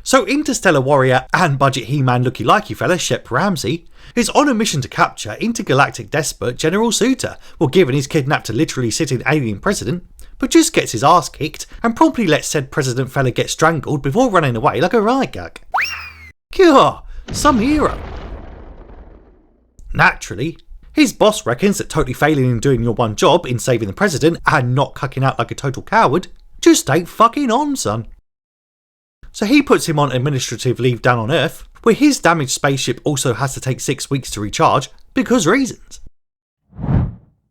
So interstellar warrior and budget He-Man looky-likey fella Shep Ramsey is on a mission to capture intergalactic despot General Suitor, while given he's kidnapped a literally sitting alien president, but just gets his ass kicked and promptly lets said president fella get strangled before running away like a riot gag. Gah, some hero. Naturally, his boss reckons that totally failing in doing your one job in saving the president and not cucking out like a total coward just ain't fucking on, son. So he puts him on administrative leave down on Earth, where his damaged spaceship also has to take 6 weeks to recharge, because reasons.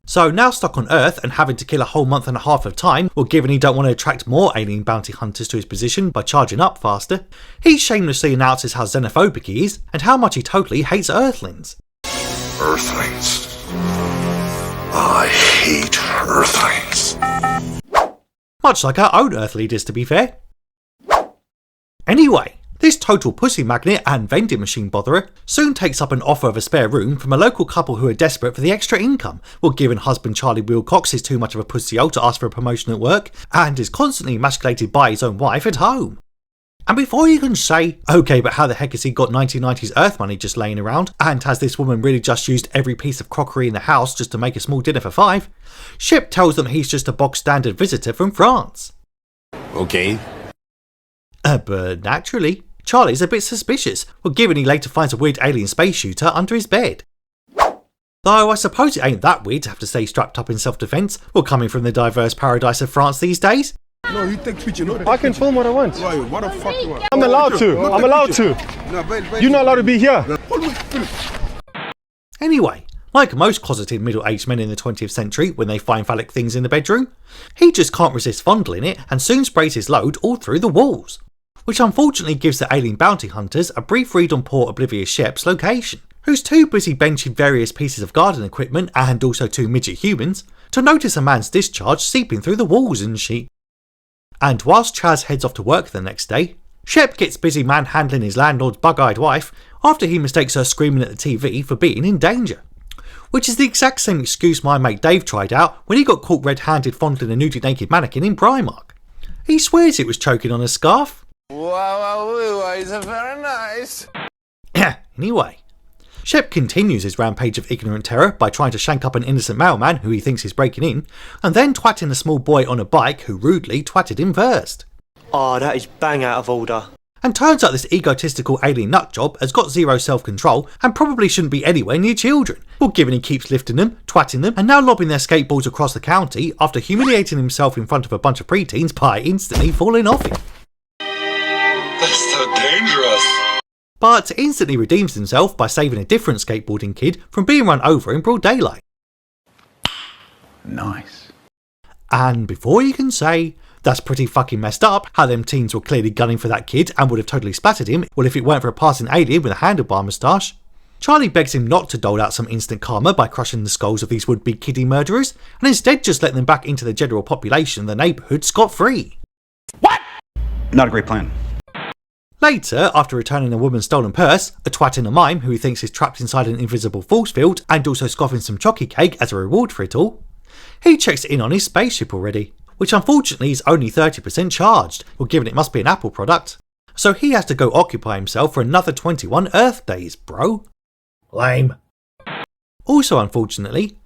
So now stuck on Earth and having to kill a whole month and a half of time, or given he don't want to attract more alien bounty hunters to his position by charging up faster, he shamelessly announces how xenophobic he is and how much he totally hates Earthlings. Earthlings. I hate Earthlings. Much like our own Earth leaders, to be fair. Anyway, this total pussy magnet and vending machine botherer soon takes up an offer of a spare room from a local couple who are desperate for the extra income, while given husband Charlie Wilcox is too much of a pussy-o to ask for a promotion at work and is constantly emasculated by his own wife at home. And before you can say, okay, but how the heck has he got 1990s Earth money just laying around, and has this woman really just used every piece of crockery in the house just to make a small dinner for 5, Shep tells them he's just a box standard visitor from France. Okay. But naturally, Charlie's a bit suspicious, well given he later finds a weird alien space shooter under his bed. Though I suppose it ain't that weird to have to stay strapped up in self-defence, or coming from the diverse paradise of France these days. No, you take picture, no? I can film what I want. Why, what the fuck you want? I'm allowed to. I'm allowed to. You're not allowed to be here. Anyway, like most closeted middle-aged men in the 20th century when they find phallic things in the bedroom, he just can't resist fondling it and soon sprays his load all through the walls, which unfortunately gives the alien bounty hunters a brief read on poor oblivious Shep's location, who's too busy benching various pieces of garden equipment and also 2 midget humans to notice a man's discharge seeping through the walls and shit. And whilst Chaz heads off to work the next day, Shep gets busy manhandling his landlord's bug-eyed wife after he mistakes her screaming at the TV for being in danger, which is the exact same excuse my mate Dave tried out when he got caught red-handed fondling a nudie naked mannequin in Primark. He swears it was choking on a scarf. Wow, it's very nice. Anyway, Shep continues his rampage of ignorant terror by trying to shank up an innocent mailman who he thinks is breaking in, and then twatting a small boy on a bike who rudely twatted him first. Oh, that is bang out of order. And turns out this egotistical alien nutjob has got zero self-control and probably shouldn't be anywhere near children, well given he keeps lifting them, twatting them, and now lobbing their skateboards across the county after humiliating himself in front of a bunch of preteens by instantly falling off him. That's so dangerous. But instantly redeems himself by saving a different skateboarding kid from being run over in broad daylight. Nice. And before you can say, that's pretty fucking messed up, how them teens were clearly gunning for that kid and would have totally splattered him, well if it weren't for a passing alien with a handlebar moustache, Charlie begs him not to dole out some instant karma by crushing the skulls of these would-be kiddie murderers, and instead just let them back into the general population of the neighbourhood scot-free. What? Not a great plan. Later, after returning a woman's stolen purse, a twat in a mime who he thinks is trapped inside an invisible force field, and also scoffing some chocky cake as a reward for it all, he checks in on his spaceship already, which unfortunately is only 30% charged, well given it must be an Apple product, so he has to go occupy himself for another 21 Earth days, bro. Lame. Also unfortunately,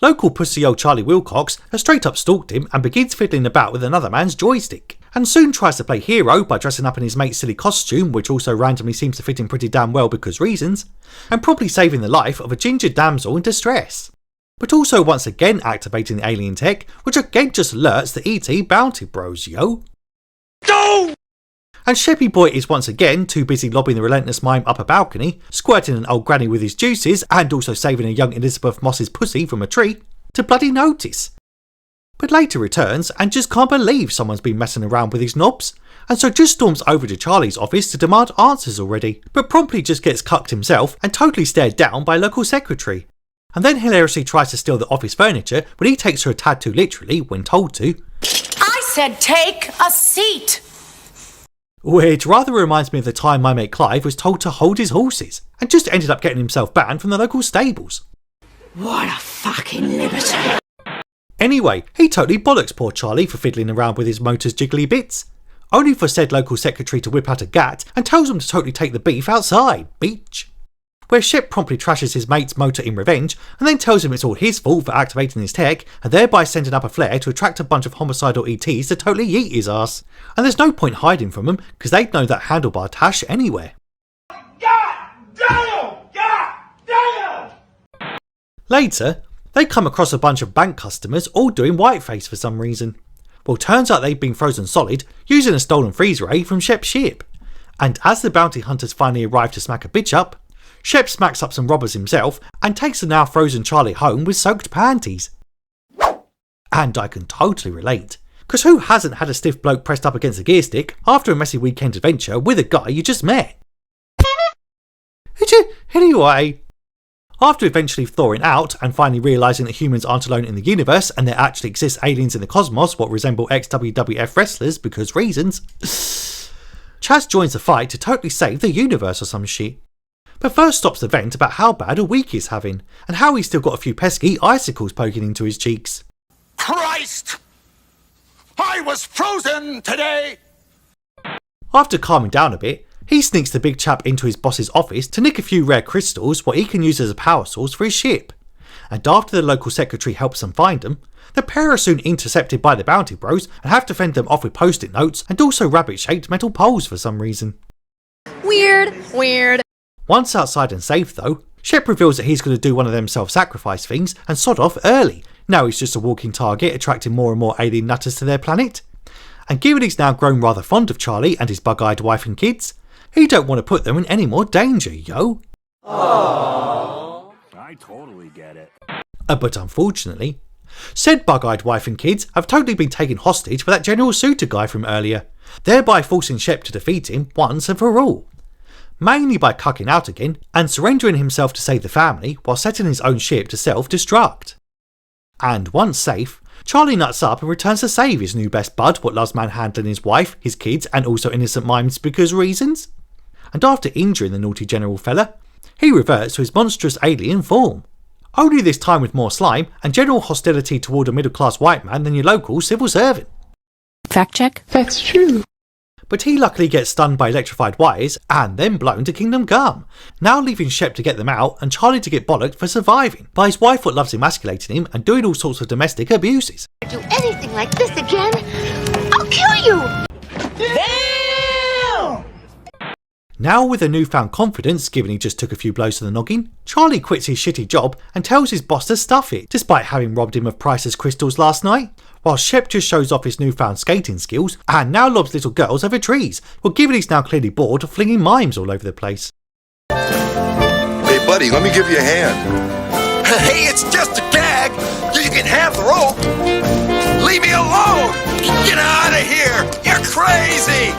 local pussy old Charlie Wilcox has straight up stalked him and begins fiddling about with another man's joystick, and soon tries to play hero by dressing up in his mate's silly costume, which also randomly seems to fit him pretty damn well because reasons, and probably saving the life of a ginger damsel in distress. But also once again activating the alien tech, which again just alerts the ET bounty bros, yo. Go! And Sheppy Boy is once again too busy lobbing the relentless mime up a balcony, squirting an old granny with his juices, and also saving a young Elizabeth Moss's pussy from a tree, to bloody notice. But later returns and just can't believe someone's been messing around with his knobs, and so just storms over to Charlie's office to demand answers already, but promptly just gets cucked himself and totally stared down by a local secretary, and then hilariously tries to steal the office furniture when he takes her a tad too literally when told to. I said take a seat! Which rather reminds me of the time my mate Clive was told to hold his horses, and just ended up getting himself banned from the local stables. What a fucking liberty! Anyway, he totally bollocks poor Charlie for fiddling around with his motor's jiggly bits. only for said local secretary to whip out a gat and tells him to totally take the beef outside, beach. Where Shep promptly trashes his mate's motor in revenge and then tells him it's all his fault for activating his tech and thereby sending up a flare to attract a bunch of homicidal ETs to totally yeet his ass. And there's no point hiding from them because they'd know that handlebar tasche anywhere. Later, they come across a bunch of bank customers all doing whiteface for some reason. Well, turns out they've been frozen solid using a stolen freezer ray from Shep's ship. And as the bounty hunters finally arrive to smack a bitch up, Shep smacks up some robbers himself and takes the now frozen Charlie home with soaked panties. And I can totally relate, because who hasn't had a stiff bloke pressed up against a gear stick after a messy weekend adventure with a guy you just met? Anyway, after eventually thawing out and finally realising that humans aren't alone in the universe and there actually exist aliens in the cosmos what resemble ex-WWF wrestlers because reasons, Chaz joins the fight to totally save the universe or some shit. But first stops the vent about how bad a week he's having, and how he's still got a few pesky icicles poking into his cheeks. Christ! I was frozen today! After calming down a bit, he sneaks the big chap into his boss's office to nick a few rare crystals what he can use as a power source for his ship. And after the local secretary helps them find them, the pair are soon intercepted by the bounty bros and have to fend them off with post-it notes and also rabbit-shaped metal poles for some reason. Weird. Once outside and safe though, Shep reveals that he's going to do one of them self-sacrifice things and sod off early. Now he's just a walking target attracting more and more alien nutters to their planet. And given he's now grown rather fond of Charlie and his bug-eyed wife and kids, he don't want to put them in any more danger, yo. Aww. I totally get it. But unfortunately, said bug-eyed wife and kids have totally been taken hostage by that General Suitor guy from earlier, thereby forcing Shep to defeat him once and for all. Mainly by cucking out again and surrendering himself to save the family while setting his own ship to self-destruct. And once safe, Charlie nuts up and returns to save his new best bud what loves manhandling his wife, his kids and also innocent mimes because reasons. And after injuring the naughty general fella, he reverts to his monstrous alien form. Only this time with more slime and general hostility toward a middle class white man than your local civil servant. Fact check. That's true. But he luckily gets stunned by electrified wires and then blown to Kingdom Come, now leaving Shep to get them out and Charlie to get bollocked for surviving by his wife what loves emasculating him and doing all sorts of domestic abuses. Do anything like this again, I'll kill you! Damn! Now with a newfound confidence given he just took a few blows to the noggin, Charlie quits his shitty job and tells his boss to stuff it despite having robbed him of priceless crystals last night. While Shep just shows off his newfound skating skills and now lobs little girls over trees, well given he's now clearly bored of flinging mimes all over the place. Hey buddy, let me give you a hand. Hey, it's just a gag. You can have the rope. Leave me alone. Get out of here. You're crazy.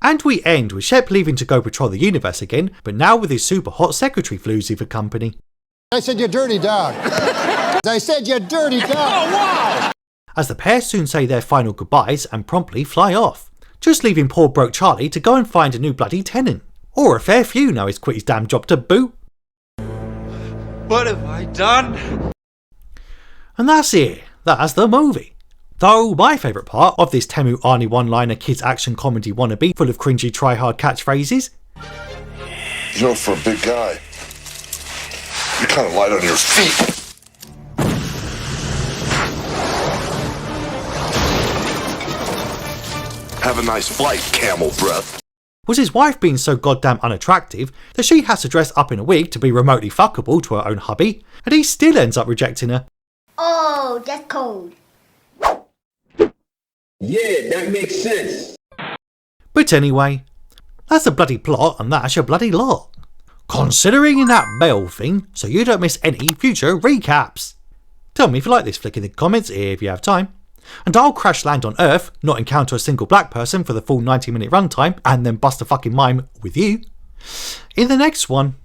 And we end with Shep leaving to go patrol the universe again, but now with his super hot secretary floozy for company. I said you dirty dog. I said you dirty dog. Oh, wow. As the pair soon say their final goodbyes and promptly fly off, just leaving poor broke Charlie to go and find a new bloody tenant. Or a fair few now he's quit his damn job to boot. What have I done? And that's it. That's the movie. Though my favourite part of this Temu Arnie one-liner kids action comedy wannabe full of cringy try-hard catchphrases. You know, for a big guy, you're kind of light on your feet. Have a nice flight, Camel-Breath. Was his wife being so goddamn unattractive that she has to dress up in a wig to be remotely fuckable to her own hubby, and he still ends up rejecting her. Oh, that's cold. Yeah, that makes sense. But anyway, that's a bloody plot and that's your bloody lot. Considering that bell thing so you don't miss any future recaps. Tell me if you like this flick in the comments if you have time. And I'll crash land on Earth, not encounter a single black person for the full 90-minute runtime and then bust a fucking mime with you in the next one.